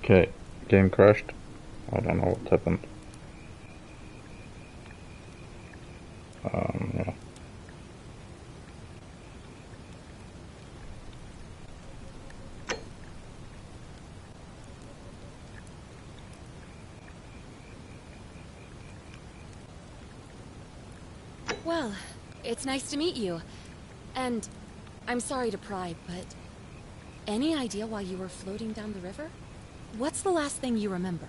Okay, game crashed. I don't know what happened. Yeah. Well, it's nice to meet you. And I'm sorry to pry, but any idea why you were floating down the river? What's the last thing you remember?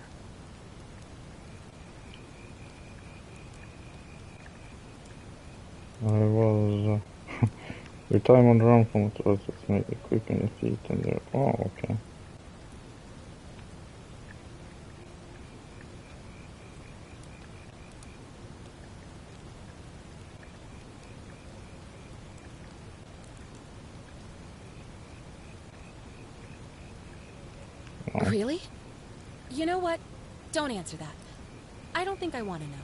I was your time on the run from what was maybe quick on your feet and you're okay. Oh. Really? You know what? Don't answer that. I don't think I want to know.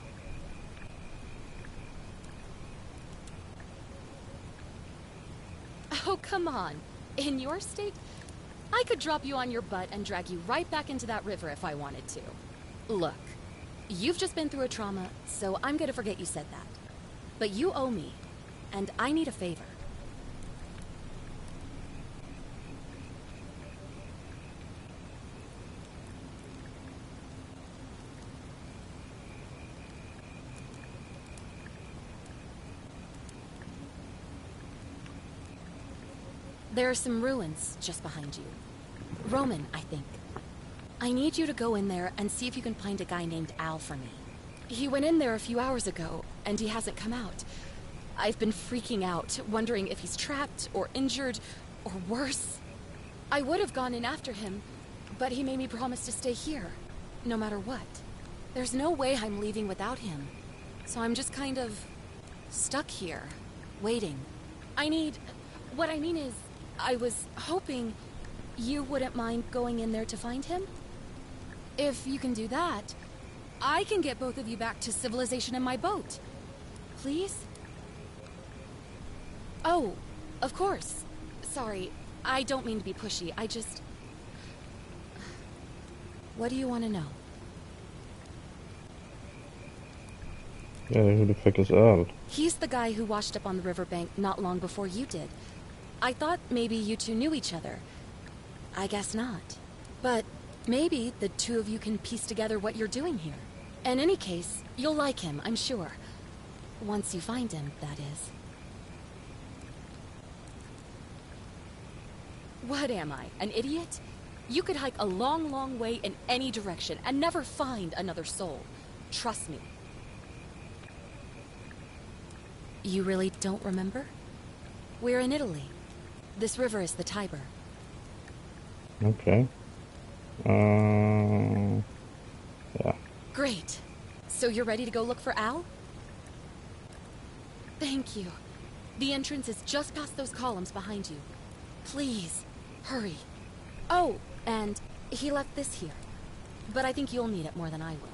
Oh, come on. In your state, I could drop you on your butt and drag you right back into that river if I wanted to. Look, you've just been through a trauma, so I'm gonna forget you said that. But you owe me, and I need a favor. There are some ruins just behind you. Roman, I think. I need you to go in there and see if you can find a guy named Al for me. He went in there a few hours ago, and he hasn't come out. I've been freaking out, wondering if he's trapped, or injured, or worse. I would have gone in after him, but he made me promise to stay here, no matter what. There's no way I'm leaving without him, so I'm just kind of stuck here, waiting. What I mean is, I was hoping you wouldn't mind going in there to find him. If you can do that, I can get both of you back to civilization in my boat. Please? Oh, of course. Sorry, I don't mean to be pushy. I just... What do you want to know? Yeah, who the fuck is Al? He's the guy who washed up on the riverbank not long before you did. I thought maybe you two knew each other. I guess not. But maybe the two of you can piece together what you're doing here. In any case, you'll like him, I'm sure. Once you find him, that is. What am I, an idiot? You could hike a long, long way in any direction and never find another soul. Trust me. You really don't remember? We're in Italy. This river is the Tiber. Okay. Yeah. Great. So you're ready to go look for Al? Thank you. The entrance is just past those columns behind you. Please, hurry. Oh, and he left this here. But I think you'll need it more than I will.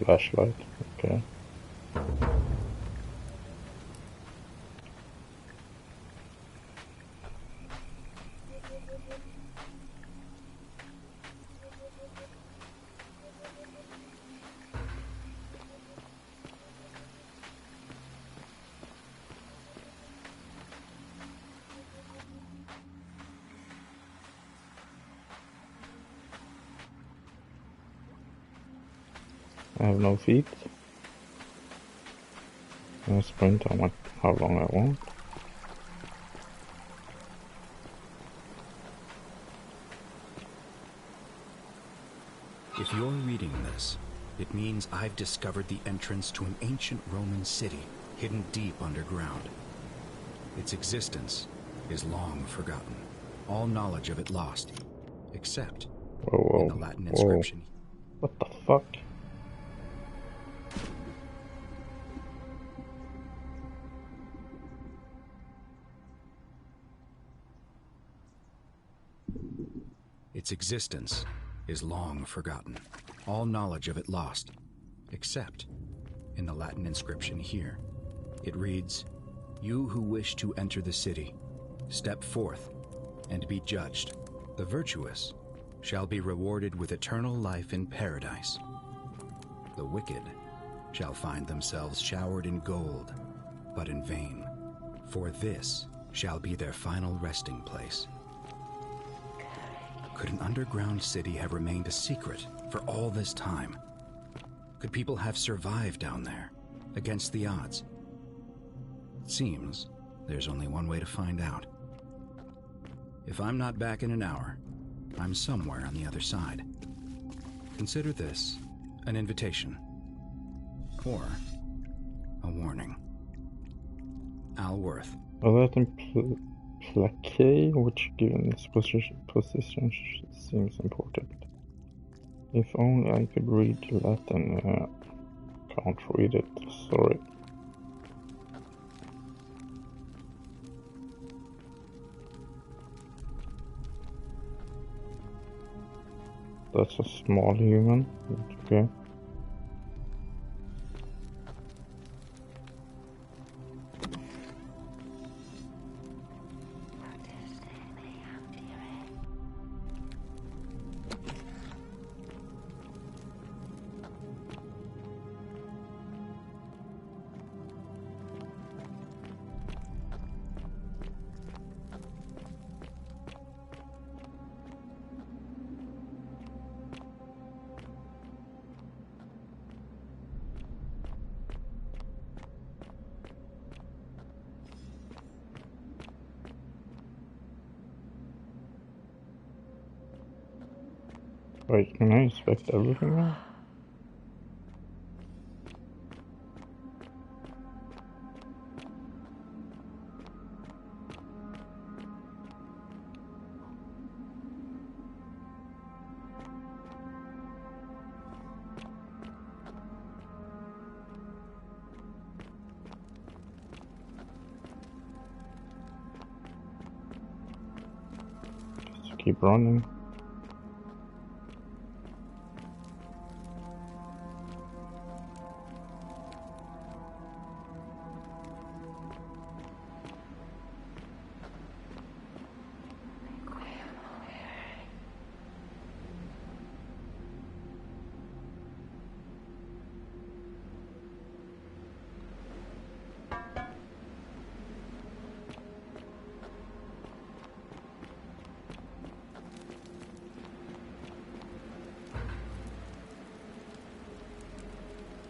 Flashlight, okay. I have no feet. I sprint how long I want. If you're reading this, it means I've discovered the entrance to an ancient Roman city hidden deep underground. Its existence is long forgotten, all knowledge of it lost, except in the Latin inscription. What the fuck? Its existence is long forgotten, all knowledge of it lost, except in the Latin inscription here. It reads, You who wish to enter the city, step forth and be judged. The virtuous shall be rewarded with eternal life in paradise. The wicked shall find themselves showered in gold, but in vain, for this shall be their final resting place. Could an underground city have remained a secret for all this time? Could people have survived down there, against the odds? It seems there's only one way to find out. If I'm not back in an hour, I'm somewhere on the other side. Consider this an invitation, or a warning. Al Worth. Alert and plaqué, which given its position seems important. If only I could read Latin. Can't read it, sorry. That's a small human, okay. Wait, can I inspect everything now? Just keep running.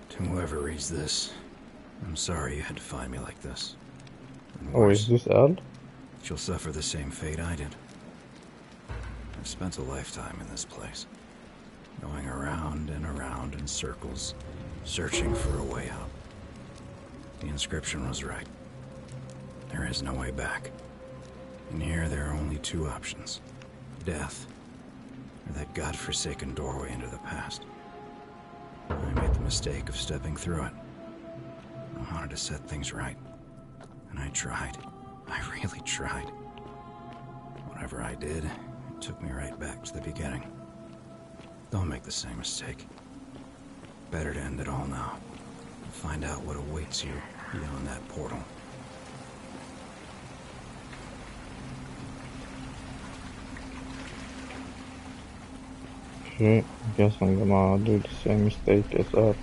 To whoever reads this, I'm sorry you had to find me like this. And Oh, worse, is this Al? she'll suffer the same fate I did. I've spent a lifetime in this place, going around and around in circles, searching for a way out. The inscription was right. There is no way back. In here, there are only two options: death, or that godforsaken doorway into the past. I made the mistake of stepping through it. I wanted to set things right, and I tried. I really tried. Whatever I did, it took me right back to the beginning. Don't make the same mistake. Better to end it all now, and find out what awaits you beyond that portal. Okay, I guess I'm gonna do the same mistake as that.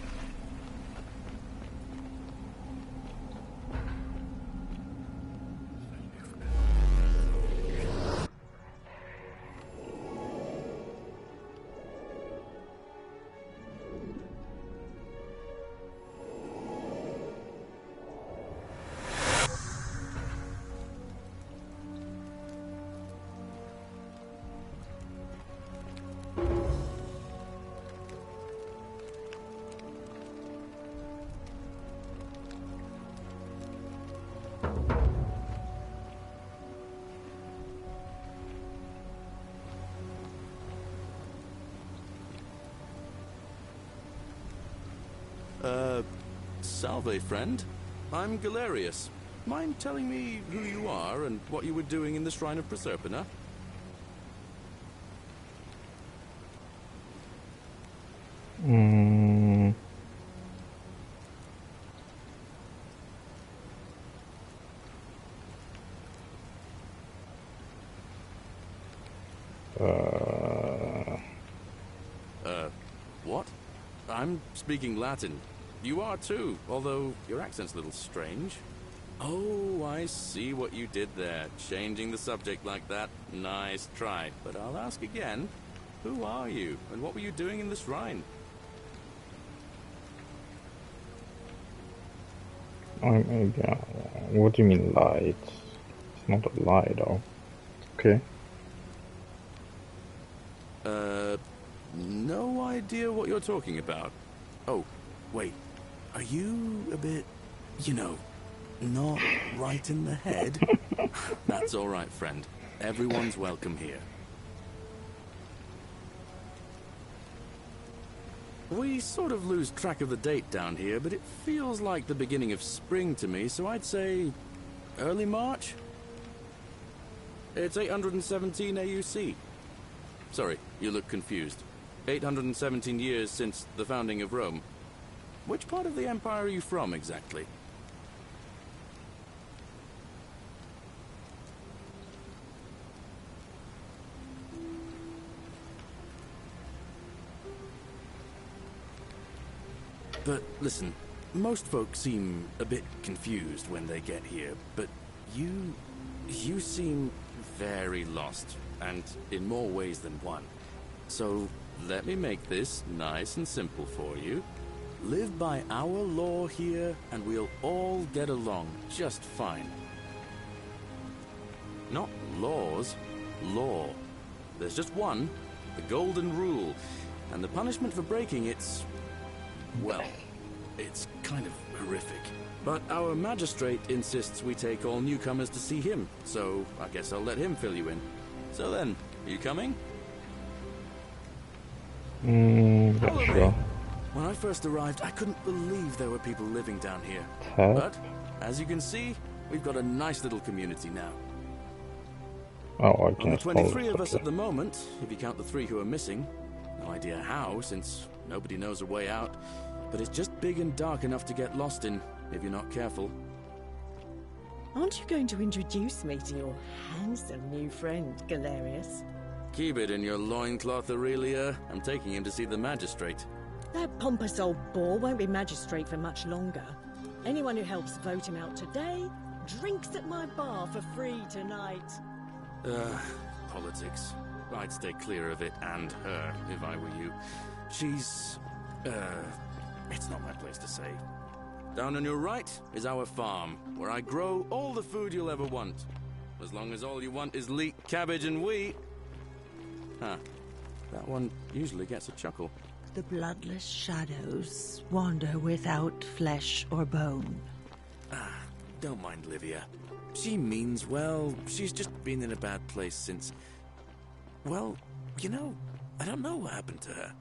Salve, friend. I'm Galerius. Mind telling me who you are and what you were doing in the Shrine of Proserpina? Hmm. What? I'm speaking Latin. You are too, although your accent's a little strange. Oh, I see what you did there. Changing the subject like that. Nice try. But I'll ask again. Who are you, and what were you doing in the shrine? Yeah, what do you mean lie? It's not a lie though. Okay. No idea what you're talking about. Oh, wait. Are you a bit, not right in the head? That's all right, friend. Everyone's welcome here. We sort of lose track of the date down here, but it feels like the beginning of spring to me, so I'd say early March? It's 817 AUC. Sorry, you look confused. 817 years since the founding of Rome. Which part of the Empire are you from, exactly? But listen, most folks seem a bit confused when they get here, but you seem very lost, and in more ways than one. So let me make this nice and simple for you. Live by our law here, and we'll all get along just fine. Not laws, law. There's just one, the golden rule, and the punishment for breaking it's, well, it's kind of horrific. But our magistrate insists we take all newcomers to see him, so I guess I'll let him fill you in. So then, are you coming? Yeah, sure. When I first arrived, I couldn't believe there were people living down here. Huh? But, as you can see, we've got a nice little community now. Oh, I Only can't 23 of us at the moment, if you count the 3 who are missing. No idea how, since nobody knows a way out. But it's just big and dark enough to get lost in, if you're not careful. Aren't you going to introduce me to your handsome new friend, Galerius? Keep it in your loincloth, Aurelia. I'm taking him to see the magistrate. That pompous old bore won't be magistrate for much longer. Anyone who helps vote him out today drinks at my bar for free tonight. Politics. I'd stay clear of it and her, if I were you. She's, it's not my place to say. Down on your right is our farm, where I grow all the food you'll ever want. As long as all you want is leek, cabbage, and wheat. Huh. That one usually gets a chuckle. The bloodless shadows wander without flesh or bone. Don't mind Livia. She means well. She's just been in a bad place since... Well, I don't know what happened to her.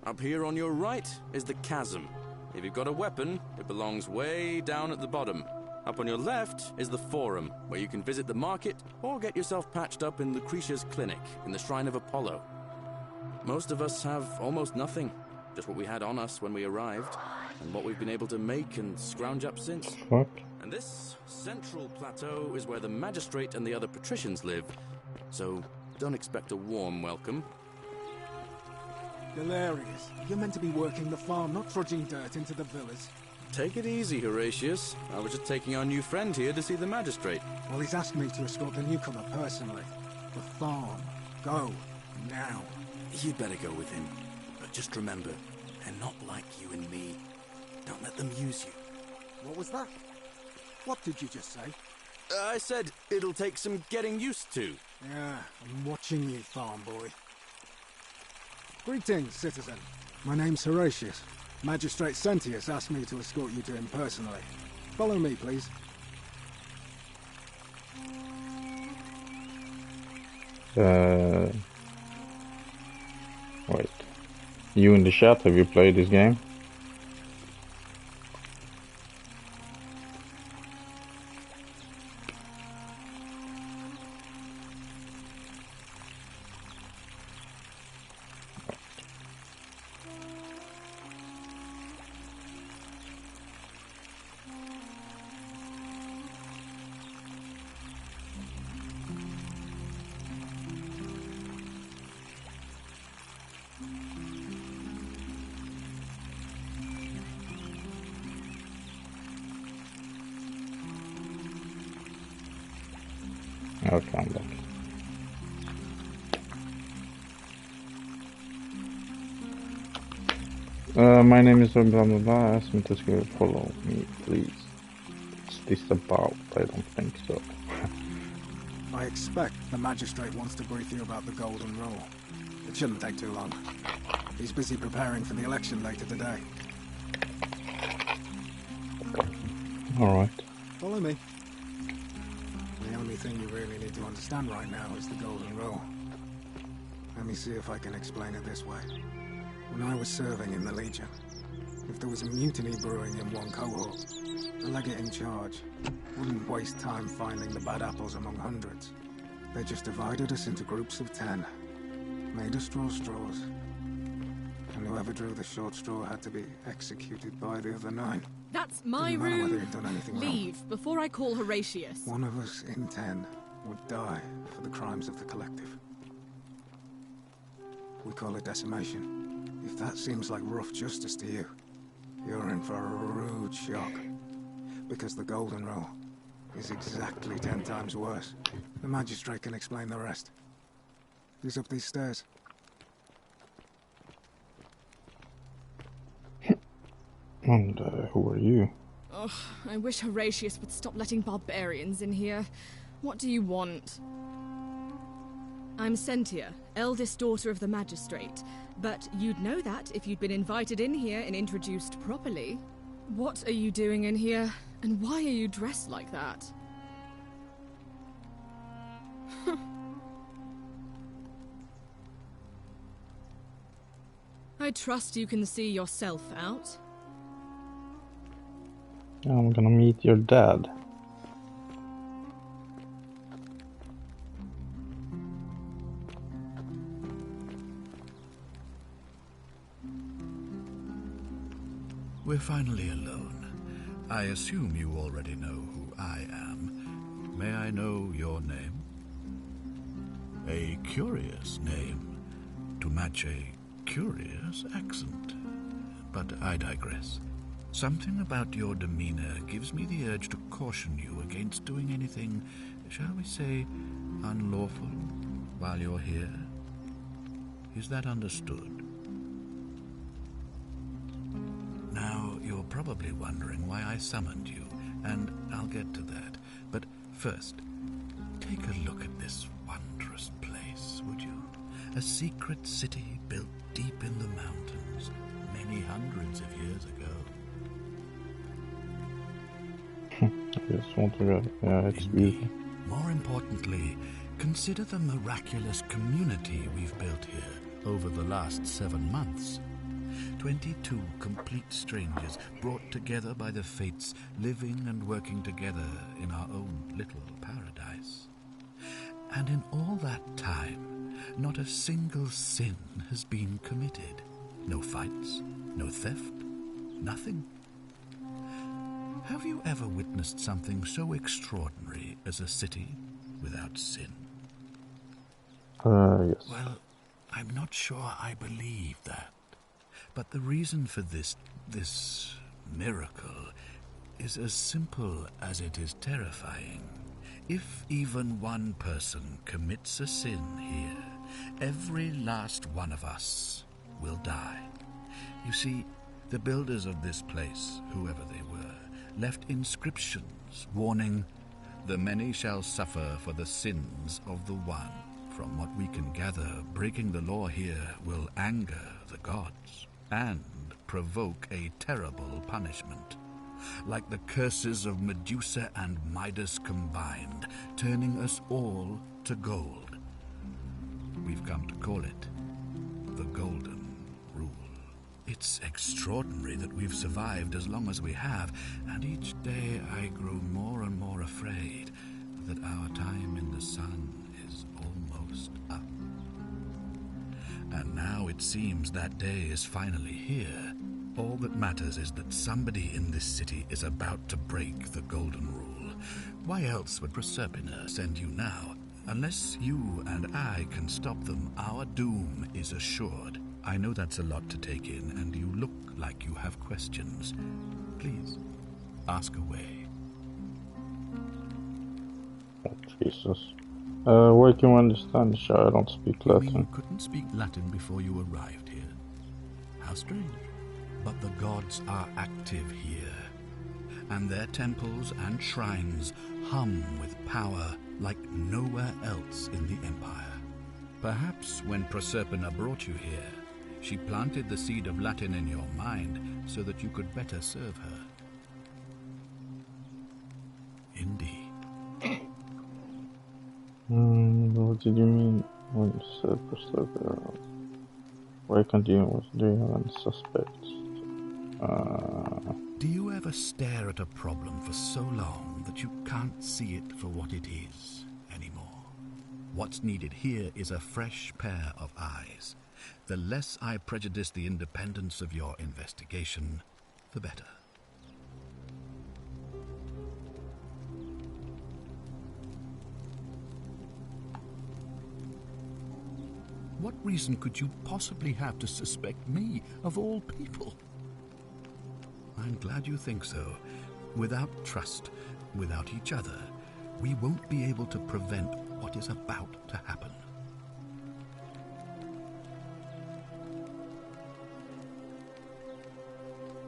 Up here on your right is the chasm. If you've got a weapon, it belongs way down at the bottom. Up on your left is the forum, where you can visit the market or get yourself patched up in Lucretia's clinic in the Shrine of Apollo. Most of us have almost nothing, just what we had on us when we arrived, and what we've been able to make and scrounge up since. Fuck. And this central plateau is where the magistrate and the other patricians live, so don't expect a warm welcome. Hilarious. You're meant to be working the farm, not trudging dirt into the villas. Take it easy, Horatius. I was just taking our new friend here to see the magistrate. Well, he's asked me to escort the newcomer personally. The farm. Go. Now. You'd better go with him. But just remember, they're not like you and me. Don't let them use you. What was that? What did you just say? I said it'll take some getting used to. Yeah, I'm watching you, farm boy. Greetings, citizen. My name's Horatius. Magistrate Sentius asked me to escort you to him personally. Follow me, please. Wait. You in the chat, have you played this game? Okay, I'm back. My name is blah blah blah. Ask me to follow me, please. Is this about? I don't think so. I expect the magistrate wants to brief you about the Golden Rule. It shouldn't take too long. He's busy preparing for the election later today. Alright. Follow me. The only thing you really need to understand right now is the Golden Rule. Let me see if I can explain it this way. When I was serving in the Legion, if there was a mutiny brewing in one cohort, the legate in charge wouldn't waste time finding the bad apples among hundreds. They just divided us into groups of 10, made us draw straws, and whoever drew the short straw had to be executed by the other 9. That's my Didn't matter whether room. he'd done anything Leave wrong. before I call Horatius. One of us in 10 would die for the crimes of the collective. We call it decimation. If that seems like rough justice to you, you're in for a rude shock. Because the Golden Rule is exactly 10 times worse. The magistrate can explain the rest. He's up these stairs. And who are you? Ugh, I wish Horatius would stop letting barbarians in here. What do you want? I'm Sentia, eldest daughter of the magistrate. But you'd know that if you'd been invited in here and introduced properly. What are you doing in here? And why are you dressed like that? I trust you can see yourself out. I'm gonna meet your dad. We're finally alone. I assume you already know who I am. May I know your name? A curious name, to match a curious accent. But I digress. Something about your demeanor gives me the urge to caution you against doing anything, shall we say, unlawful while you're here. Is that understood? Now, you're probably wondering why I summoned you, and I'll get to that. But first, take a look at this wondrous place, would you? A secret city built deep in the mountains, many hundreds of years ago. I just want to go. Yeah, it's beautiful. More importantly, consider the miraculous community we've built here over the last 7 months. 22 complete strangers brought together by the fates, living and working together in our own little paradise. And in all that time, not a single sin has been committed. No fights, no theft, nothing. Have you ever witnessed something so extraordinary as a city without sin? Yes. Well, I'm not sure I believe that. But the reason for this miracle is as simple as it is terrifying. If even one person commits a sin here, every last one of us will die. You see, the builders of this place, whoever they were, left inscriptions warning, "The many shall suffer for the sins of the one." From what we can gather, breaking the law here will anger the gods and provoke a terrible punishment. Like the curses of Medusa and Midas combined, turning us all to gold. We've come to call it the Golden Rule. It's extraordinary that we've survived as long as we have, and each day I grow more and more afraid that our time in the sun is almost up. And now it seems that day is finally here. All that matters is that somebody in this city is about to break the Golden Rule. Why else would Proserpina send you now? Unless you and I can stop them, our doom is assured. I know that's a lot to take in, and you look like you have questions. Please, ask away. Oh, Jesus. Why can you understand? I don't speak You Latin. mean you couldn't speak Latin before you arrived here? How strange. But the gods are active here, and their temples and shrines hum with power like nowhere else in the Empire. Perhaps when Proserpina brought you here, she planted the seed of Latin in your mind so that you could better serve her. Indeed. What did you mean when you said Proserpina? Why can't you do you have any suspects? Do you ever stare at a problem for so long that you can't see it for what it is anymore? What's needed here is a fresh pair of eyes. The less I prejudice the independence of your investigation, the better. What reason could you possibly have to suspect me, of all people? I'm glad you think so. Without trust, without each other, we won't be able to prevent what is about to happen.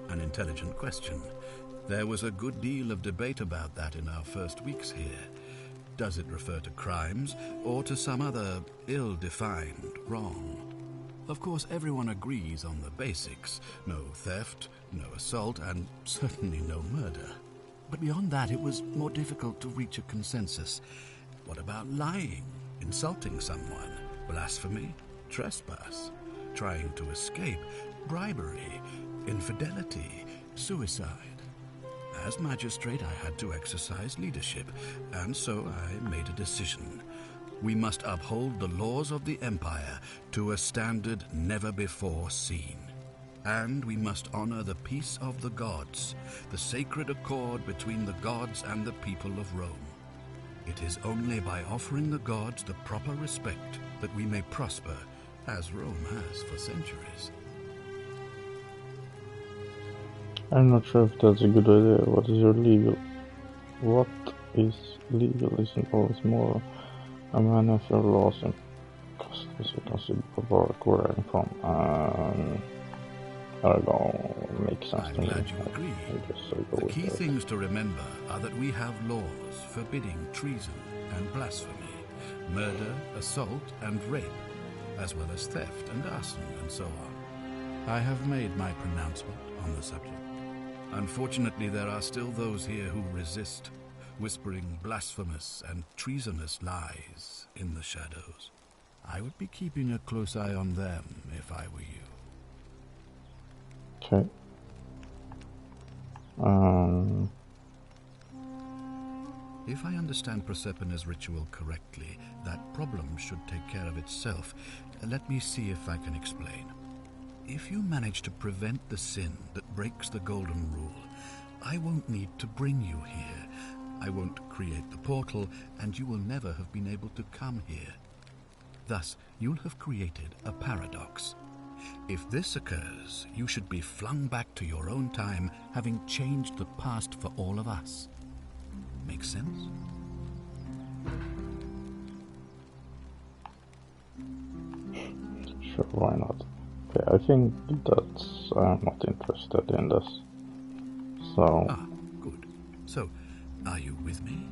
An intelligent question. There was a good deal of debate about that in our first weeks here. Does it refer to crimes or to some other ill-defined wrong? Of course, everyone agrees on the basics. No theft, no assault, and certainly no murder. But beyond that, it was more difficult to reach a consensus. What about lying, insulting someone, blasphemy, trespass, trying to escape, bribery, infidelity, suicide? As magistrate, I had to exercise leadership, and so I made a decision. We must uphold the laws of the Empire to a standard never before seen. And we must honor the peace of the gods, the sacred accord between the gods and the people of Rome. It is only by offering the gods the proper respect that we may prosper, as Rome has for centuries. I'm not sure if that's a good idea. What is legal? What is legal is always more a man of your laws and customs you can see work where I'm from. I don't make sense I'm to me. glad you agree. I guess I'll go The with key that. things to remember are that we have laws forbidding treason and blasphemy, murder, assault, and rape, as well as theft and arson and so on. I have made my pronouncement on the subject. Unfortunately, there are still those here who resist, whispering blasphemous and treasonous lies in the shadows. I would be keeping a close eye on them if I were you. Okay. If I understand Proserpina's ritual correctly, that problem should take care of itself. Let me see if I can explain. If you manage to prevent the sin that breaks the Golden Rule, I won't need to bring you here. I won't create the portal, and you will never have been able to come here. Thus, you'll have created a paradox. If this occurs, you should be flung back to your own time, having changed the past for all of us. Make sense? Sure, why not? Okay, I think that's... I'm not interested in this. So... Ah, good. So, are you with me?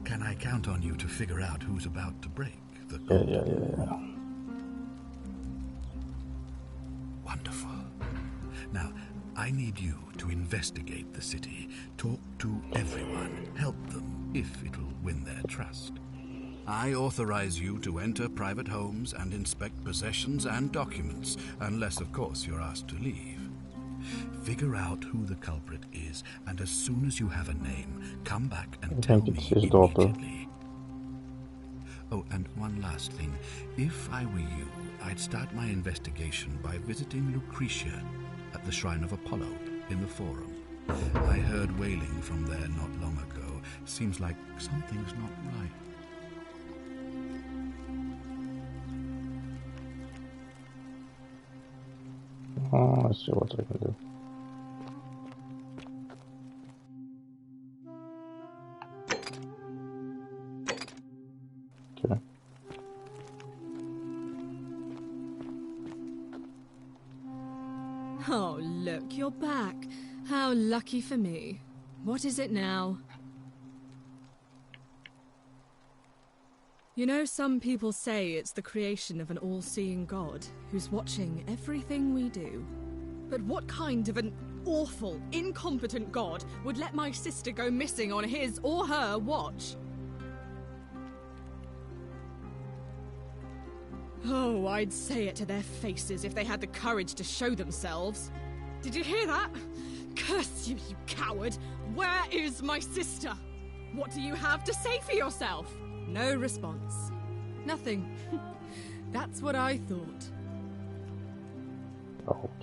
Can I count on you to figure out who's about to break the Golden Rule? Wonderful. Now, I need you to investigate the city, talk to everyone, help them, if it'll win their trust. I authorize you to enter private homes and inspect possessions and documents, unless, of course, you're asked to leave. Figure out who the culprit is, and as soon as you have a name, come back and tell me immediately. Oh, and one last thing. If I were you, I'd start my investigation by visiting Lucretia at the Shrine of Apollo in the Forum. I heard wailing from there not long ago. Seems like something's not right. Let's see what I can do. Okay. Oh, look, you're back. How lucky for me. What is it now? You know, some people say it's the creation of an all-seeing God who's watching everything we do. But what kind of an awful, incompetent God would let my sister go missing on his or her watch? Oh, I'd say it to their faces if they had the courage to show themselves. Did you hear that? Curse you, you coward! Where is my sister? What do you have to say for yourself? No response. Nothing. That's what I thought.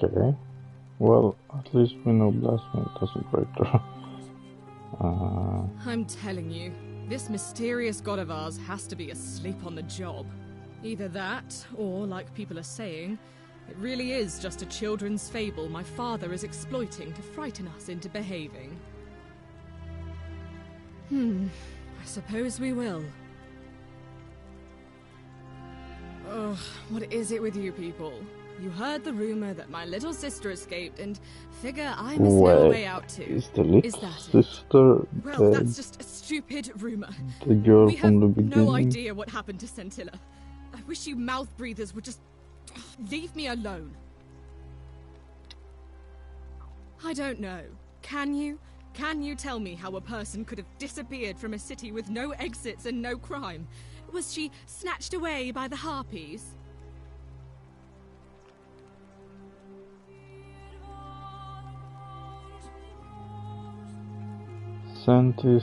Okay. Well, at least we know blasphemy doesn't break her. I'm telling you, this mysterious god of ours has to be asleep on the job. Either that, or, like people are saying, it really is just a children's fable my father is exploiting to frighten us into behaving. I suppose we will. Ugh, what is it with you people? You heard the rumor that my little sister escaped and figure I must know a way out too. Is the little that sister Well, that's just a stupid rumor. the girl We from have the beginning? no idea what happened to Scintilla. I wish you mouth breathers would just leave me alone. I don't know. Can you? Can you tell me how a person could have disappeared from a city with no exits and no crime? Was she snatched away by the harpies? Santi.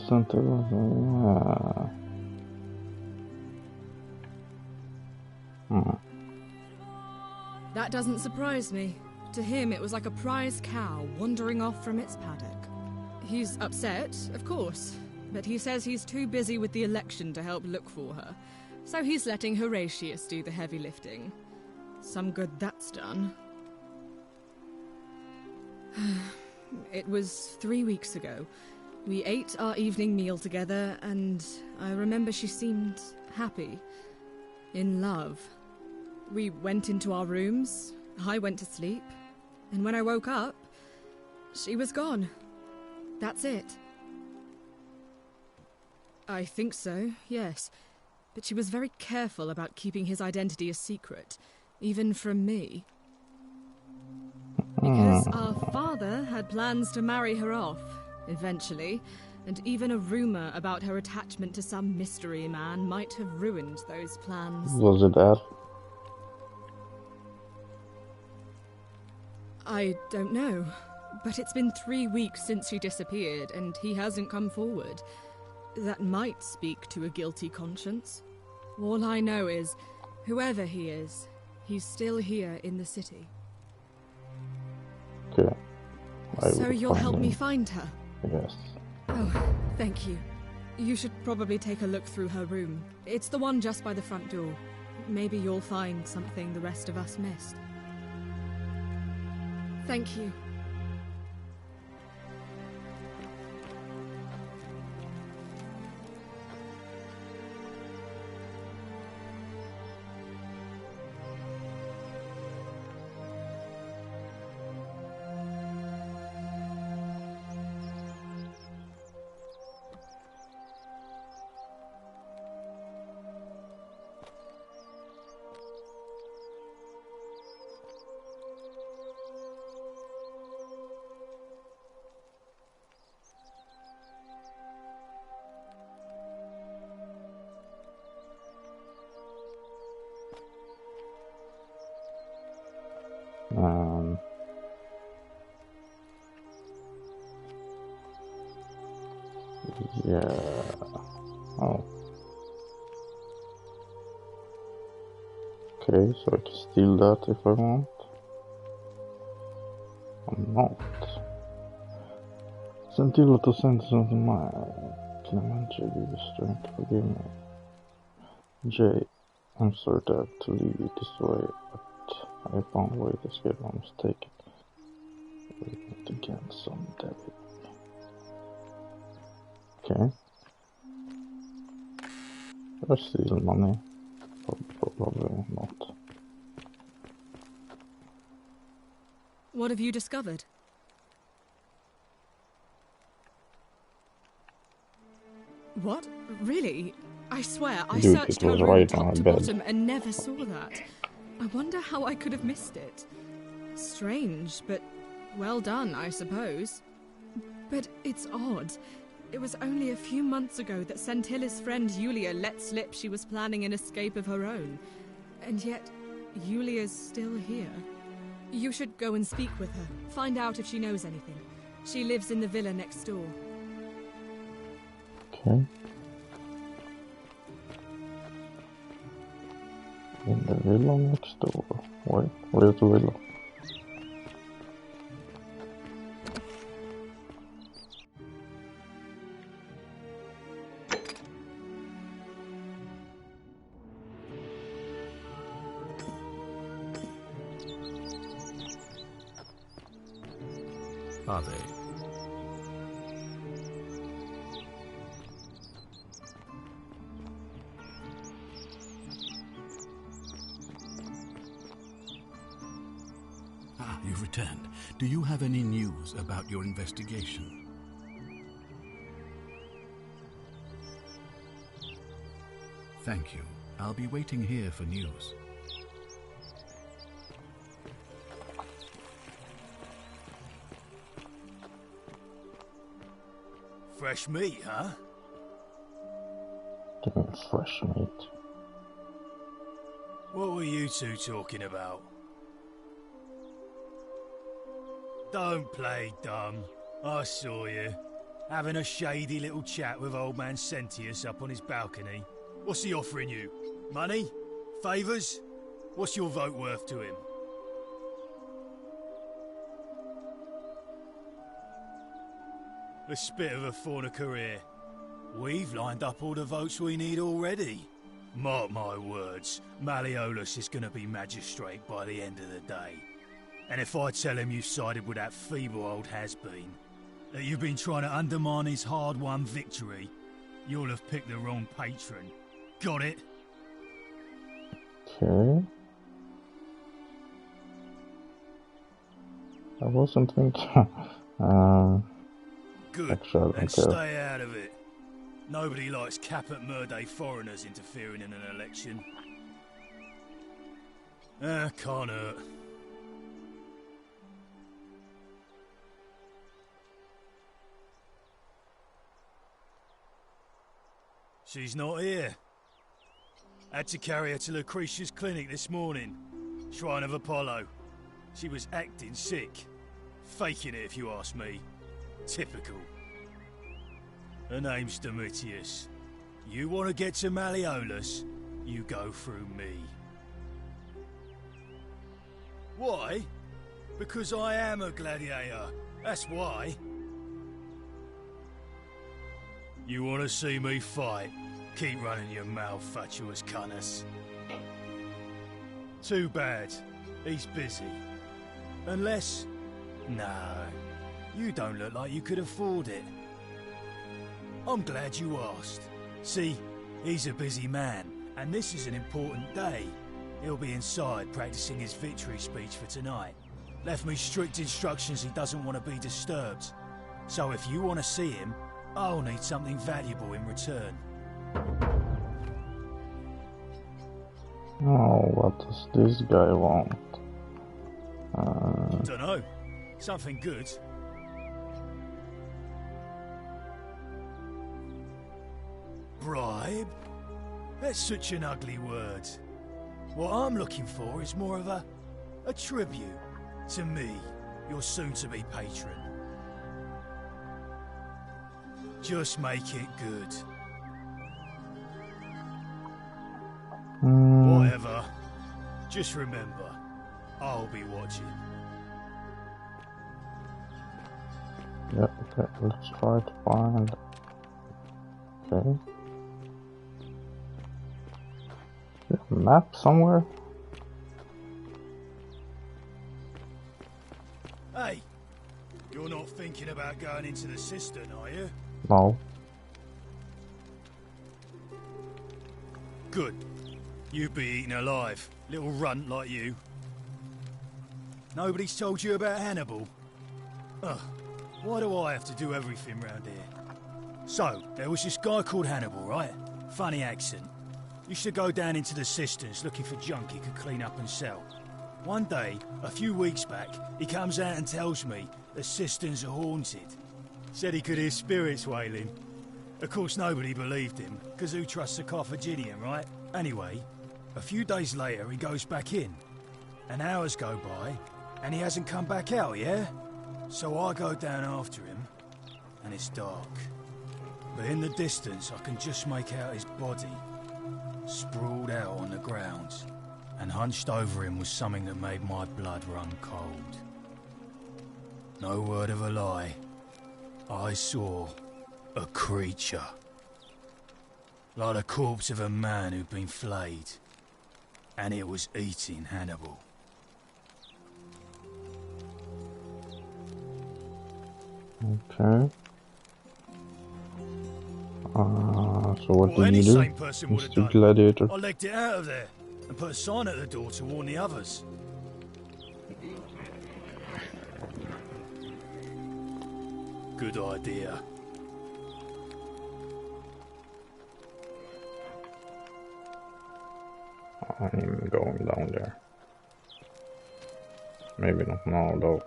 That doesn't surprise me. To him, it was like a prize cow wandering off from its paddock. He's upset, of course, but he says he's too busy with the election to help look for her, so he's letting Horatius do the heavy lifting. Some good that's done. It was 3 weeks ago. We ate our evening meal together, and I remember she seemed happy. In love. We went into our rooms, I went to sleep, and when I woke up, she was gone. That's it. I think so, yes. But she was very careful about keeping his identity a secret, even from me. Because our father had plans to marry her off, eventually, and even a rumor about her attachment to some mystery man might have ruined those plans. Was it that? I don't know, but it's been 3 weeks since she disappeared, and he hasn't come forward. That might speak to a guilty conscience. All I know is, whoever he is, he's still here in the city. Okay. So you'll help me find her? Yes. Oh, thank you. You should probably take a look through her room. It's the one just by the front door. Maybe you'll find something the rest of us missed. Thank you. Yeah. Oh. Okay, so I can steal that if I want. I'm not. Scintilla to centers of the mind. Clemente, give you strength, forgive me. Jay, I'm sorry to have to leave you this way, but I found a way to escape my mistake. We meet again someday. Okay. ever steal money? Probably not. What have you discovered? What? Really? I swear, I Dude, searched it was her room right top on to my bed. bottom and never saw that. I wonder how I could have missed it. Strange, but well done, I suppose. But it's odd. It was only a few months ago that Sentilla's friend Yulia let slip she was planning an escape of her own. And yet, Yulia's still here. You should go and speak with her. Find out if she knows anything. She lives in the villa next door. Okay. In the villa next door. Wait, where's the villa? Are they? You've returned. Do you have any news about your investigation? Thank you. I'll be waiting here for news. Fresh meat, huh? Give me fresh meat. What were you two talking about? Don't play dumb. I saw you. Having a shady little chat with old man Sentius up on his balcony. What's he offering you? Money? Favours? What's your vote worth to him? A spit of a fauna career. We've lined up all the votes we need already. Mark my words, Malleolus is going to be magistrate by the end of the day. And if I tell him you sided with that feeble old has-been, that you've been trying to undermine his hard-won victory, you'll have picked the wrong patron. Got it? Okay. I wasn't thinking. Good, actually, and stay out of it. Nobody likes Caput Murday foreigners interfering in an election. Can't hurt. She's not here. Had to carry her to Lucretia's clinic this morning. Shrine of Apollo. She was acting sick. Faking it, if you ask me. Typical. Her name's Domitius. You want to get to Malleolus, you go through me. Why? Because I am a gladiator. That's why. You want to see me fight? Keep running your mouth, fatuous cunners. Too bad. He's busy. Unless... No. You don't look like you could afford it. I'm glad you asked. See, he's a busy man, and this is an important day. He'll be inside practicing his victory speech for tonight. Left me strict instructions he doesn't want to be disturbed. So if you want to see him, I'll need something valuable in return. Oh, what does this guy want? Dunno. Something good. Bribe? That's such an ugly word. What I'm looking for is more of a tribute to me, your soon-to-be patron. Just make it good. Whatever. Just remember, I'll be watching. Yeah, okay, let's try to find... Okay. Is there a map somewhere? Hey, you're not thinking about going into the cistern, are you? No. Good. You'd be eaten alive. Little runt like you. Nobody's told you about Hannibal? Ugh. Why do I have to do everything round here? So, there was this guy called Hannibal, right? Funny accent. Used to go down into the cisterns looking for junk he could clean up and sell. One day, a few weeks back, he comes out and tells me the cisterns are haunted. Said he could hear spirits wailing. Of course, nobody believed him, because who trusts a Carthaginian, right? Anyway, a few days later, he goes back in. And hours go by, and he hasn't come back out, yeah? So I go down after him, and it's dark. But in the distance, I can just make out his body, sprawled out on the ground. And hunched over him was something that made my blood run cold. No word of a lie. I saw a creature. Like the corpse of a man who'd been flayed. And it was eating Hannibal. Okay. So what Well, did any you do? sane person would have Mr. done. Gladiator. I legged it out of there and put a sign at the door to warn the others. Good idea. I'm going down there. Maybe not now though.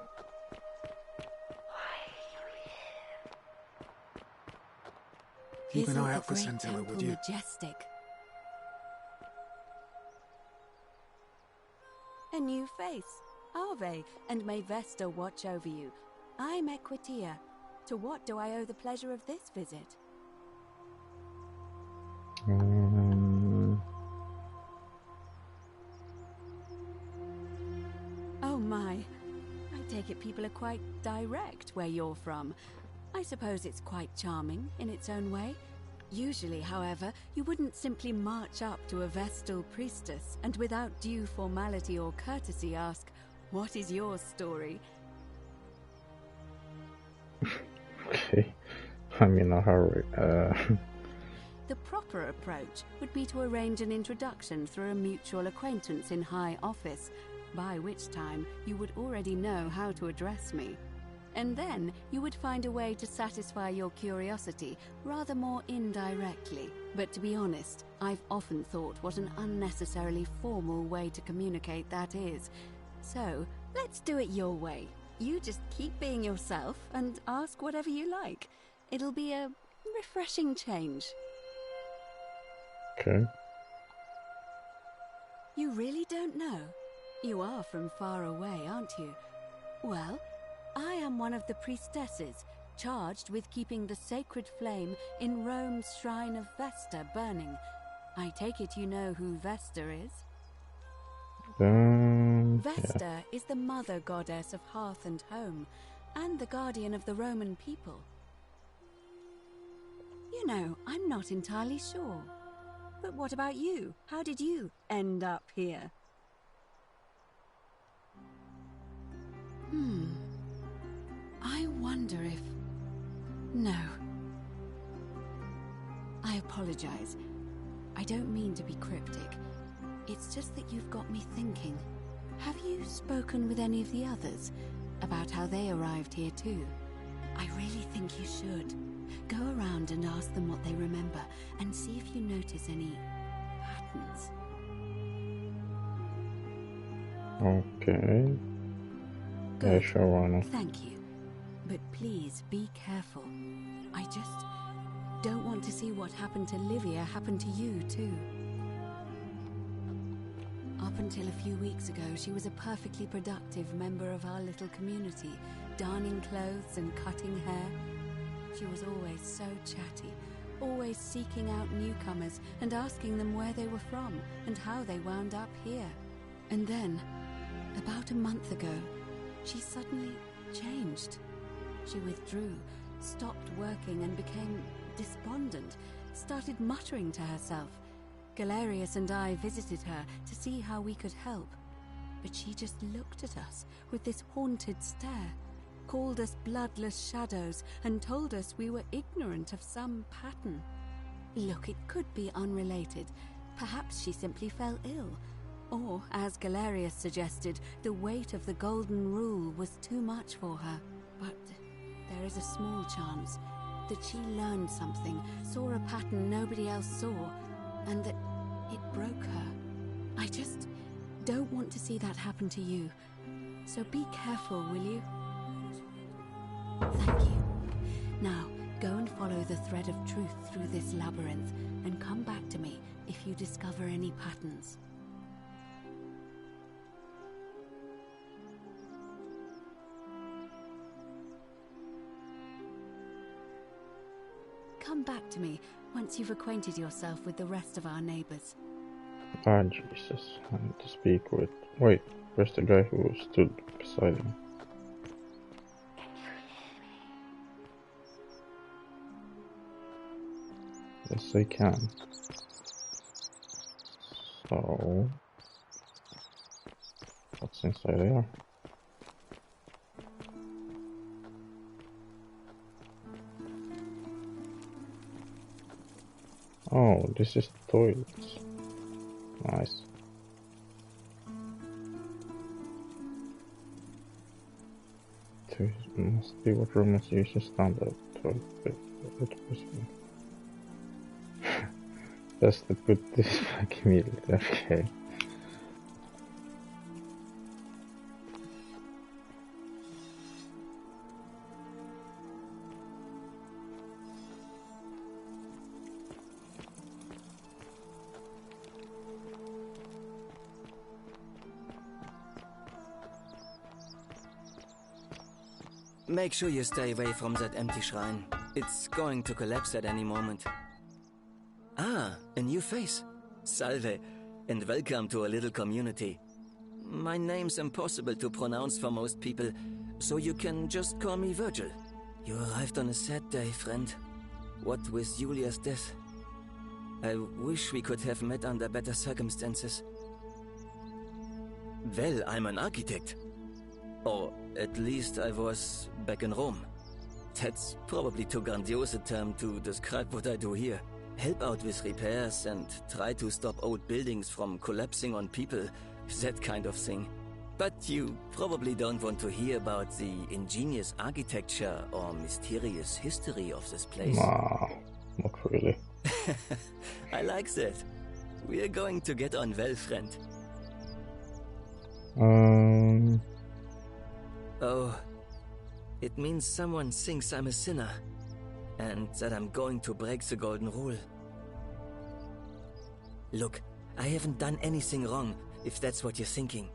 Keep an Isn't eye the out for great Scintilla, would temple you? majestic? A new face, Ave, and may Vesta watch over you. I'm Equitia. To what do I owe the pleasure of this visit? Oh my. I take it people are quite direct where you're from. I suppose it's quite charming in its own way. Usually, however, you wouldn't simply march up to a Vestal priestess and without due formality or courtesy ask, "What is your story?" Okay. I'm in a hurry. The proper approach would be to arrange an introduction through a mutual acquaintance in high office, by which time you would already know how to address me. And then you would find a way to satisfy your curiosity rather more indirectly. But to be honest, I've often thought what an unnecessarily formal way to communicate that is. So, let's do it your way. You just keep being yourself and ask whatever you like. It'll be a refreshing change. Okay. You really don't know? You are from far away, aren't you? Well, I am one of the priestesses, charged with keeping the sacred flame in Rome's shrine of Vesta burning. I take it you know who Vesta is? Vesta is the mother goddess of hearth and home, and the guardian of the Roman people. You know, I'm not entirely sure. But what about you? How did you end up here? I wonder if... No. I apologize. I don't mean to be cryptic. It's just that you've got me thinking. Have you spoken with any of the others about how they arrived here too? I really think you should. Go around and ask them what they remember and see if you notice any patterns. Okay. Good. Yeah, sure, why not? Thank you. But please be careful. I just don't want to see what happened to Livia happen to you too. Up until a few weeks ago, she was a perfectly productive member of our little community, darning clothes and cutting hair. She was always so chatty, always seeking out newcomers and asking them where they were from and how they wound up here. And then, about a month ago, she suddenly changed. She withdrew, stopped working and became despondent, started muttering to herself. Galerius and I visited her to see how we could help, but she just looked at us with this haunted stare, called us bloodless shadows, and told us we were ignorant of some pattern. Look, it could be unrelated, Perhaps she simply fell ill. Or, as Galerius suggested, the weight of the Golden Rule was too much for her. But there is a small chance that she learned something, saw a pattern nobody else saw, and that it broke her. I just don't want to see that happen to you. So be careful, will you? Thank you. Now, go and follow the thread of truth through this labyrinth, and come back to me if you discover any patterns. Come back to me once you've acquainted yourself with the rest of our neighbors. Ah, Jesus. I need to speak with... Wait, where's the guy who stood beside him? Yes, I can. So... what's inside there? Oh, this is the toilets. Nice. Must be what Romans use as standard toilet. Best to put this back immediately, okay. Make sure you stay away from that empty shrine. It's going to collapse at any moment. Ah, a new face. Salve, and welcome to a little community. My name's impossible to pronounce for most people, so you can just call me Virgil. You arrived on a sad day, friend. What with Julia's death? I wish we could have met under better circumstances. Well, I'm an architect. Or at least I was back in Rome. That's probably too grandiose a term to describe what I do here. Help out with repairs and try to stop old buildings from collapsing on people, that kind of thing. But you probably don't want to hear about the ingenious architecture or mysterious history of this place. Nah, not really. I like that. We're going to get on well, friend. Oh, it means someone thinks I'm a sinner, and that I'm going to break the Golden Rule. Look, I haven't done anything wrong, if that's what you're thinking.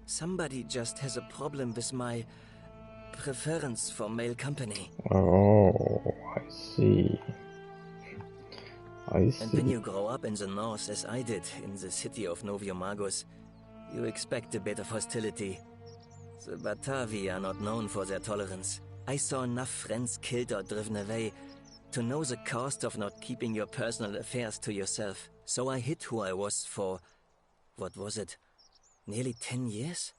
Somebody just has a problem with my preference for male company. Oh, I see. I see. And when you grow up in the north, as I did, in the city of Noviomagus, you expect a bit of hostility. The Batavi are not known for their tolerance. I saw enough friends killed or driven away to know the cost of not keeping your personal affairs to yourself. So I hid who I was for, what was it, nearly 10 years?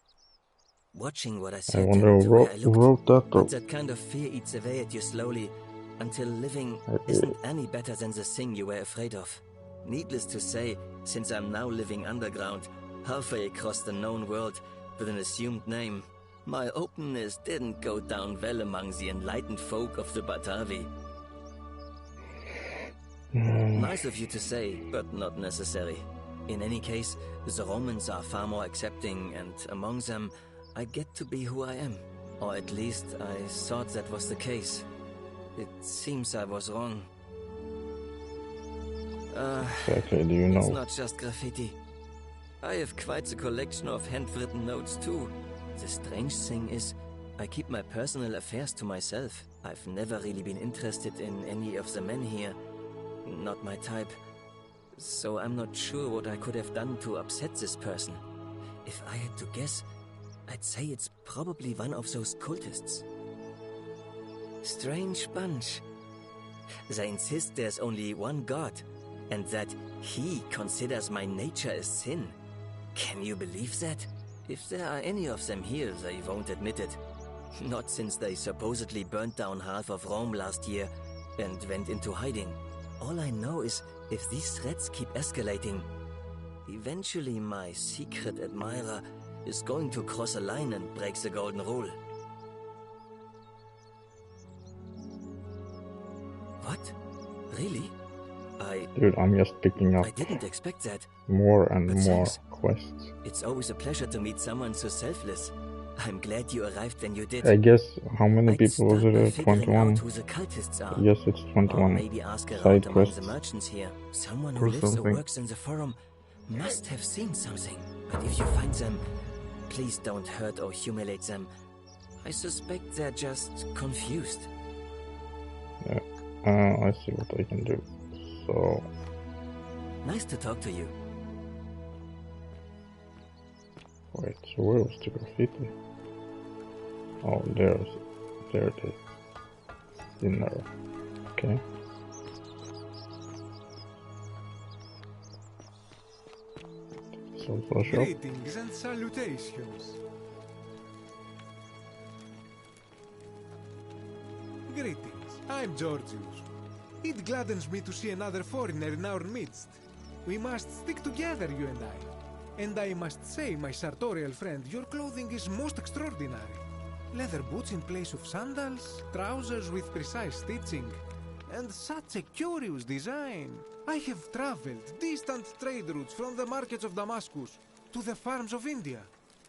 Watching what I said and where I looked. But that kind of fear eats away at you slowly, until living isn't any better than the thing you were afraid of. Needless to say, since I'm now living underground, halfway across the known world, with an assumed name, my openness didn't go down well among the enlightened folk of the Batavi. Nice of you to say, but not necessary. In any case, the Romans are far more accepting, and among them, I get to be who I am. Or at least, I thought that was the case. It seems I was wrong. Exactly, do you know? It's not just graffiti. I have quite a collection of handwritten notes too. The strange thing is, I keep my personal affairs to myself. I've never really been interested in any of the men here. Not my type. So I'm not sure what I could have done to upset this person. If I had to guess, I'd say it's probably one of those cultists. Strange bunch. They insist there's only one god, and that he considers my nature a sin. Can you believe that? If there are any of them here, they won't admit it. Not since they supposedly burnt down half of Rome last year and went into hiding. All I know is if these threats keep escalating, eventually my secret admirer is going to cross a line and break the golden rule. What? Really? Dude, I'm just picking up I didn't expect that. more and But more thanks. quests. It's always a pleasure to meet someone so selfless. I'm glad you arrived when you did. I guess, how many I'd people was start by it? figuring 21? out who the cultists are. Yes, it's Or 21 maybe ask around side among quests. the merchants here. Someone or who lives or something. works in the forum must have seen something. But if you find them, please don't hurt or humiliate them. I suspect they're just confused. Yeah, I see what I can do. So, Nice to talk to you. wait, so where was the graffiti? Oh, there it is. In there. Okay. So, for sure. Greetings and salutations. Greetings, I'm Georgius. It gladdens me to see another foreigner in our midst. We must stick together, you and I. And I must say, my sartorial friend, your clothing is most extraordinary. Leather boots in place of sandals, trousers with precise stitching, and such a curious design. I have traveled distant trade routes from the markets of Damascus to the farms of India,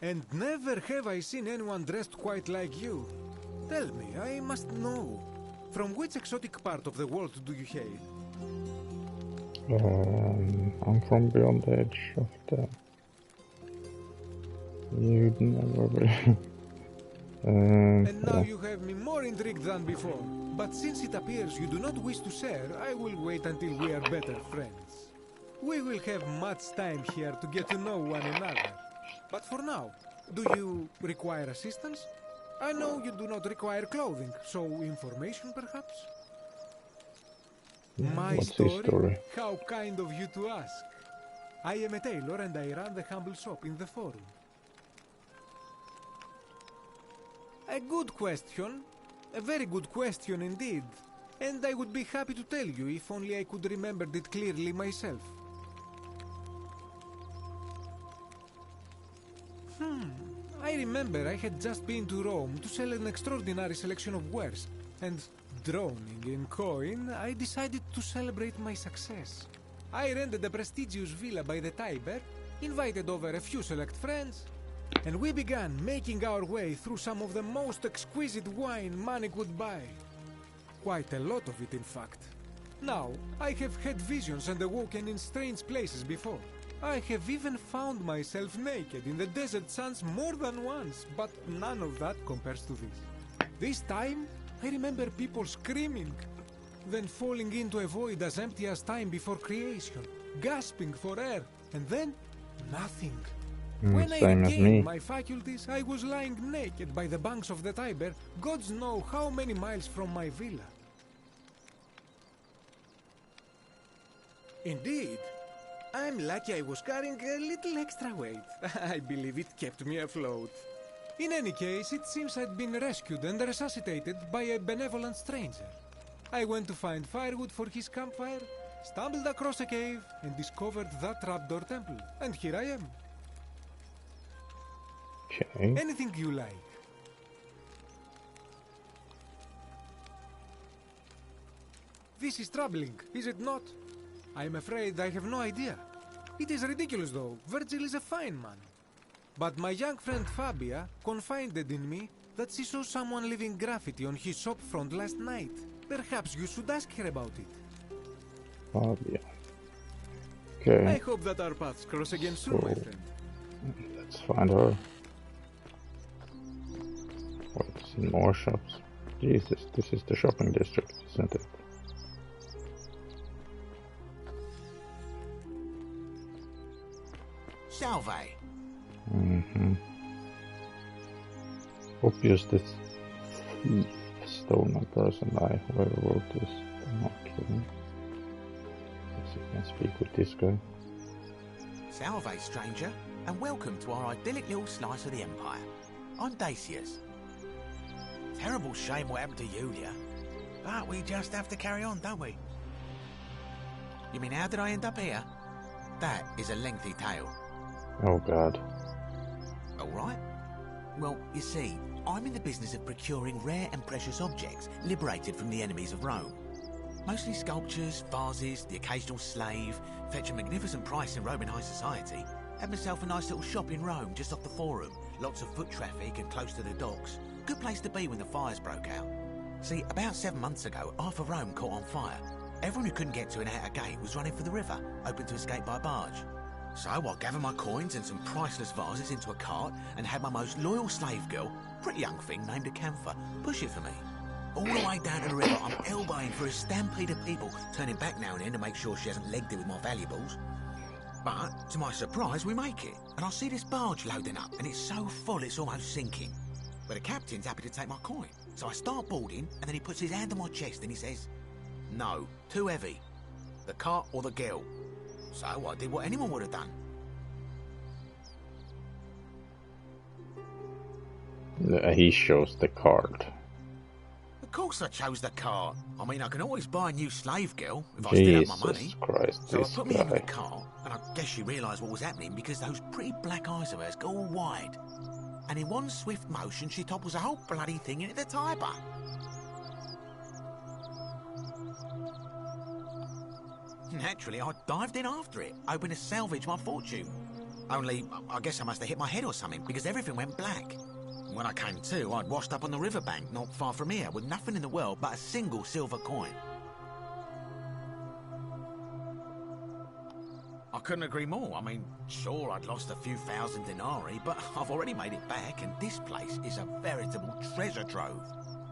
and never have I seen anyone dressed quite like you. Tell me, I must know, from which exotic part of the world do you hail? I'm from beyond the edge of the... You'd never be... And now yeah. you have me more intrigued than before. But since it appears you do not wish to share, I will wait until we are better friends. We will have much time here to get to know one another. But for now, do you require assistance? I know you do not require clothing, so information perhaps? My What's his story? How kind of you to ask. I am a tailor and I run the humble shop in the forum. A good question. A very good question indeed. And I would be happy to tell you if only I could remember it clearly myself. I remember I had just been to Rome to sell an extraordinary selection of wares, and droning in coin, I decided to celebrate my success. I rented a prestigious villa by the Tiber, invited over a few select friends, and we began making our way through some of the most exquisite wine money could buy. Quite a lot of it, in fact. Now, I have had visions and awoken in strange places before. I have even found myself naked in the desert sands more than once, but none of that compares to this. This time, I remember people screaming, then falling into a void as empty as time before creation, gasping for air, and then nothing. When I Same as me. regained my faculties, I was lying naked by the banks of the Tiber, gods know how many miles from my villa. Indeed. I'm lucky I was carrying a little extra weight. I believe it kept me afloat. In any case, it seems I'd been rescued and resuscitated by a benevolent stranger. I went to find firewood for his campfire, stumbled across a cave, and discovered that trapdoor temple. And here I am. Okay. Anything you like. This is troubling, is it not? I'm afraid I have no idea. It is ridiculous though. Virgil is a fine man. But my young friend Fabia confided in me that she saw someone leaving graffiti on his shop front last night. Perhaps you should ask her about it. Fabia. Okay. I hope that our paths cross again soon, my friend. Let's find her. What's in more shops? Jesus, this is the shopping district, isn't it? Salve. Obvious this thief stole my person. Whoever wrote this. Okay. Let's see if I can speak with this guy. Salve, stranger, and welcome to our idyllic little slice of the Empire. I'm Dacius. Terrible shame what happened to Yulia, but we just have to carry on, don't we? You mean how did I end up here? That is a lengthy tale. Oh god. Alright. Well, you see, I'm in the business of procuring rare and precious objects liberated from the enemies of Rome. Mostly sculptures, vases, the occasional slave, fetch a magnificent price in Roman high society. Had myself a nice little shop in Rome just off the Forum. Lots of foot traffic and close to the docks. Good place to be when the fires broke out. See, about 7 months ago, half of Rome caught on fire. Everyone who couldn't get to an outer gate was running for the river, open to escape by barge. So I gathered my coins and some priceless vases into a cart and had my most loyal slave girl, pretty young thing named Acantha, push it for me. All the way down to the river, I'm elbowing through a stampede of people, turning back now and then to make sure she hasn't legged it with my valuables. But, to my surprise, we make it, and I see this barge loading up, and it's so full it's almost sinking. But the captain's happy to take my coin, so I start boarding, and then he puts his hand on my chest and he says, "No, too heavy. The cart or the girl." So I did what anyone would have done. He shows the card. Of course I chose the cart. I mean, I can always buy a new slave girl if I still have my money. Jesus Christ, So I this put me in the guy. cart, and I guess she realised what was happening because those pretty black eyes of hers go all wide. And in one swift motion, she topples the whole bloody thing into the Tiber. Naturally, I dived in after it, hoping to salvage my fortune. Only, I guess I must have hit my head or something, because everything went black. When I came to, I'd washed up on the riverbank, not far from here, with nothing in the world but a single silver coin. I couldn't agree more. I mean, sure, I'd lost a few thousand denarii, but I've already made it back, and this place is a veritable treasure trove.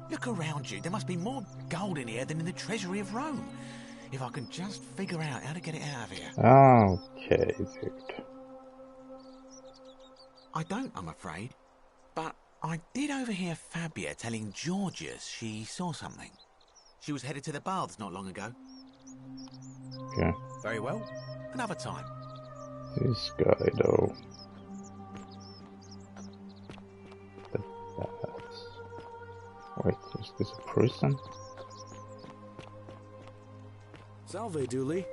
Look around you. There must be more gold in here than in the treasury of Rome. If I can just figure out how to get it out of here. Okay, dude. I don't, I'm afraid. But I did overhear Fabia telling Georgius she saw something. She was headed to the baths not long ago. Okay. Very well. Another time. This guy, though. The baths. Wait, is this a prison? Salve, Dooley.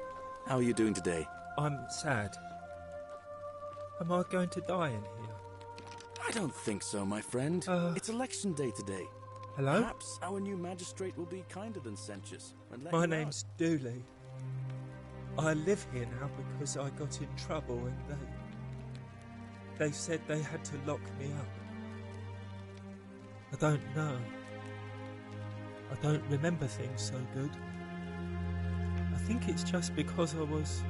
How are you doing today? I'm sad. Am I going to die in here? I don't think so, my friend. It's election day today. Hello? Perhaps our new magistrate will be kinder than Sentius. And let My you name's Dooley. I live here now because I got in trouble and they said they had to lock me up. I don't know. I don't remember things so good. I think it's just because I was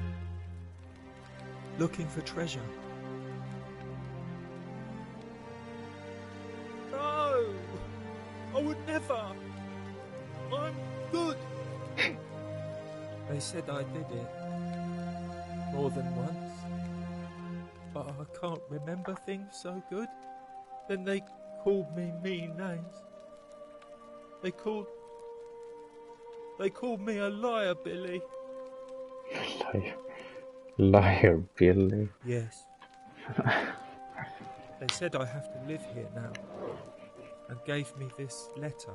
looking for treasure. No! I would never! I'm good! They said I did it more than once, but I can't remember things so good. Then they called me mean names. They called me a liar, Billy. Liar, Billy. Yes. They said I have to live here now, and gave me this letter.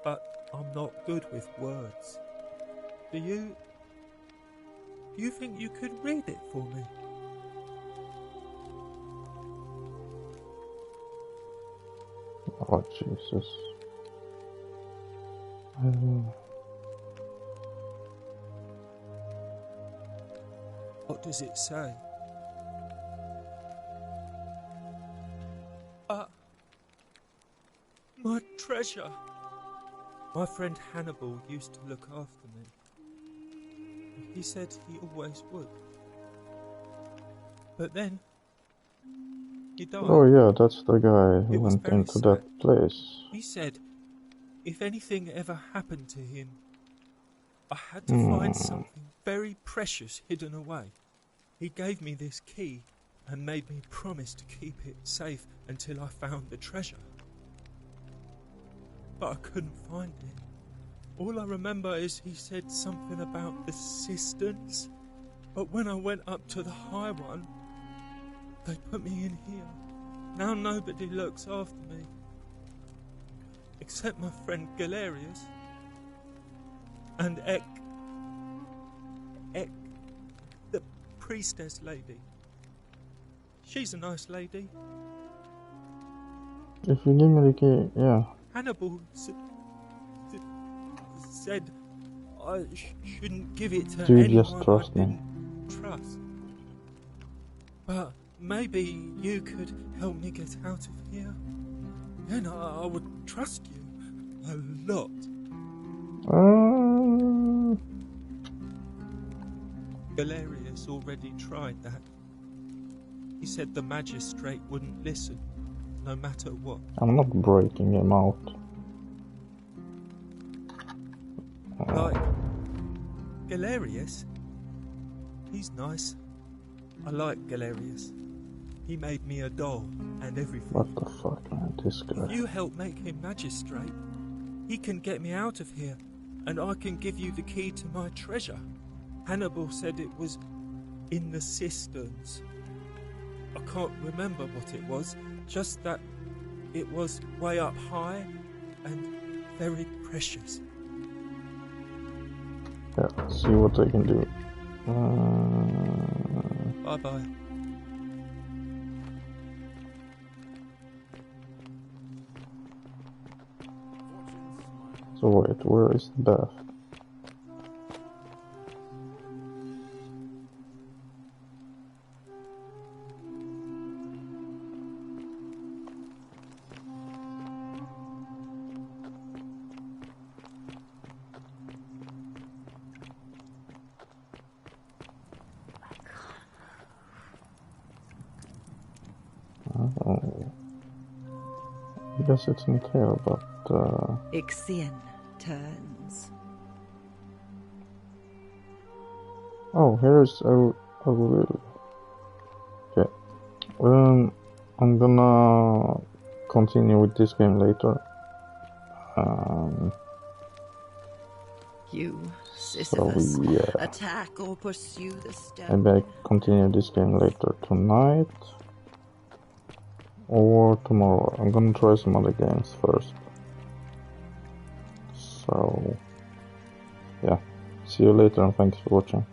But I'm not good with words. Do you think you could read it for me? Oh, Jesus. What does it say? My treasure. My friend Hannibal used to look after me. He said he always would. But then, he died. Oh yeah, that's the guy who It was went very into sad. that place. He said if anything ever happened to him, I had to find something very precious hidden away. He gave me this key and made me promise to keep it safe until I found the treasure. But I couldn't find it. All I remember is he said something about the cisterns, but when I went up to the high one, they put me in here. Now nobody looks after me, except my friend Galerius and the priestess lady. She's a nice lady. If you give me the key, yeah. Hannibal said I shouldn't give it to Dude, anyone just trust I me. didn't trust. But maybe you could help me get out of here. Then I would trust you a lot. Galerius already tried that. He said the magistrate wouldn't listen, no matter what. I'm not breaking him out. Like Galerius? He's nice. I like Galerius. He made me a doll and everything. What the fuck, man, this guy. If you help make him magistrate, he can get me out of here, and I can give you the key to my treasure. Hannibal said it was in the cisterns. I can't remember what it was, just that it was way up high and very precious. Yeah, see what I can do. Bye-bye. So wait, where is the bath? Oh, I guess it's in here, but Ixion turns. oh, here's a will. Okay. I'm gonna continue with this game later. You, Sisyphus, So, yeah. attack or pursue the stone. Maybe I continue this game later tonight or tomorrow. I'm gonna try some other games first. So, yeah. See you later and thanks for watching.